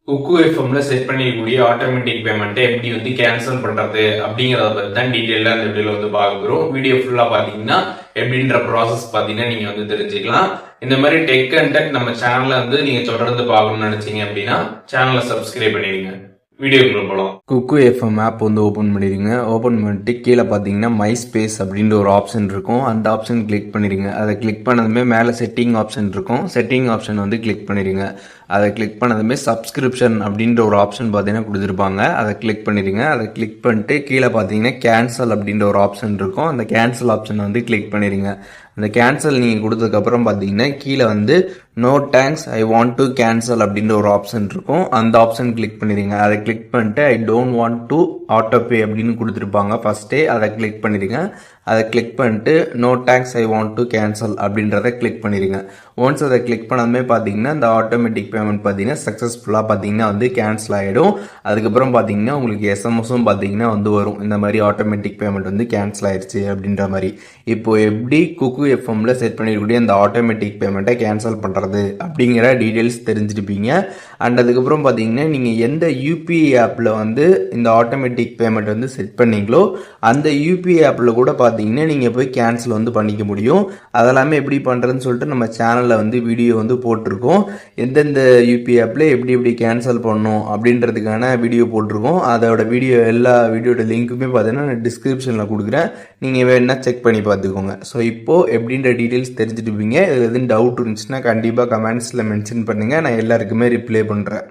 குக்கு எஃப்எம்ல set பண்ணிருக்கக்கூடிய automatic பேமெண்ட்டை எப்படி வந்து கேன்சல் பண்றது அப்படிங்கிறத பத்தி தான் டீட்டெயிலாக இந்த வீடியோல வந்து பார்க்க போகிறோம். வீடியோ ஃபுல்லா பாத்தீங்கன்னா எப்படின்ற ப்ராசஸ் பாத்தீங்கன்னா நீங்க வந்து தெரிஞ்சுக்கலாம். இந்த மாதிரி டெக் கண்டென்ட் நம்ம சேனல்ல வந்து நீங்க தொடர்ந்து பார்க்கணும்னு நினைச்சீங்க அப்படின்னா சேனலை சப்ஸ்கிரைப் பண்ணிடுங்க. வீடியோக்குள்ள போகலாம். குக்கு எஃப்எம் ஆப் வந்து ஓப்பன் பண்ணிடுங்க. ஓப்பன் பண்ணிட்டு கீழே பார்த்தீங்கன்னா மை ஸ்பேஸ் அப்படின்ற ஒரு ஆப்ஷன் இருக்கும். அந்த ஆப்ஷன் கிளிக் பண்ணிடுங்க. அதை கிளிக் பண்ணதுமே மேலே செட்டிங் ஆப்ஷன் இருக்கும். செட்டிங் ஆப்ஷன் வந்து கிளிக் பண்ணிடுங்க. அதை கிளிக் பண்ணதுமே சப்ஸ்கிரிப்ஷன் அப்படின்ற ஒரு ஆப்ஷன் பார்த்தீங்கன்னா கொடுத்துருப்பாங்க. அதை கிளிக் பண்ணிடுங்க. அதை கிளிக் பண்ணிட்டு கீழே பார்த்தீங்கன்னா கேன்சல் அப்படின்ற ஒரு ஆப்ஷன் இருக்கும். அந்த கேன்சல் ஆப்ஷன் வந்து கிளிக் பண்ணிடுங்க. அந்த கேன்சல் நீங்கள் கொடுத்ததுக்கப்புறம் பார்த்தீங்கன்னா கீழே வந்து no thanks I want to cancel அப்படின்ற ஒரு ஆப்ஷன் இருக்கும். அந்த ஆப்ஷன் கிளிக் பண்ணிடுங்க. அதை கிளிக் பண்ணிட்டு I don't want to auto pay அப்படின்னு கொடுத்துருப்பாங்க ஃபஸ்ட்டே. அதை கிளிக் பண்ணிடுங்க. அதை கிளிக் பண்ணிட்டு no thanks I want to cancel அப்படின்றத கிளிக் பண்ணிடுங்க. ஒன்ஸ் அதை கிளிக் பண்ணாமே பார்த்தீங்கன்னா இந்த ஆட்டோமேட்டிக் பேமெண்ட் பார்த்தீங்கன்னா சக்ஸஸ்ஃபுல்லாக பார்த்தீங்கன்னா வந்து கேன்சல் ஆகிடும். அதுக்கப்புறம் பார்த்தீங்கன்னா உங்களுக்கு எஸ்எம்எஸும் பார்த்தீங்கன்னா வந்து வரும், இந்த மாதிரி ஆட்டோமேட்டிக் பேமெண்ட் வந்து கேன்சல் ஆயிடுச்சு அப்படின்ற மாதிரி. இப்போ எப்படி குக்கு எஃப்எம்ல செட் பண்ணிருக்கக்கூடிய அந்த ஆட்டோமேட்டிக் பேமெண்ட்டை கேன்சல் பண்ணுறது அப்படிங்கிற டீட்டெயில்ஸ் தெரிஞ்சிருப்பீங்க. அண்ட் அதுக்கப்புறம் பார்த்தீங்கன்னா நீங்கள் எந்த யூபிஐ ஆப்பில் வந்து இந்த ஆட்டோமேட்டிக் பேமெண்ட் வந்து செட் பண்ணீங்களோ அந்த யூபிஐ ஆப்பில் கூட பார்த்தீங்கன்னா நீங்கள் போய் கேன்சல் வந்து பண்ணிக்க முடியும். அதெல்லாமே எப்படி பண்ணுறதுன்னு சொல்லிட்டு நம்ம சேனலில் வந்து வீடியோ வந்து போட்டிருக்கோம். எந்தெந்த யூபிஐ ஆப்பில் எப்படி எப்படி கேன்சல் பண்ணணும் அப்படின்றதுக்கான வீடியோ போட்டிருக்கோம். அதோட வீடியோ எல்லா வீடியோட லிங்க்குமே பார்த்தீங்கன்னா நான் டிஸ்கிரிப்ஷனில் கொடுக்குறேன். நீங்கள் வேணா செக் பண்ணி பார்த்துக்கோங்க. ஸோ இப்போது எப்படின்ற டீட்டெயில்ஸ் தெரிஞ்சுட்டுப்பீங்க. இது எதுவும் டவுட் இருந்துச்சுன்னா கண்டிப்பாக கமெண்ட்ஸில் மென்ஷன் பண்ணுங்கள். நான் எல்லாருக்குமே ரிப்ளை பண்ணுறேன்.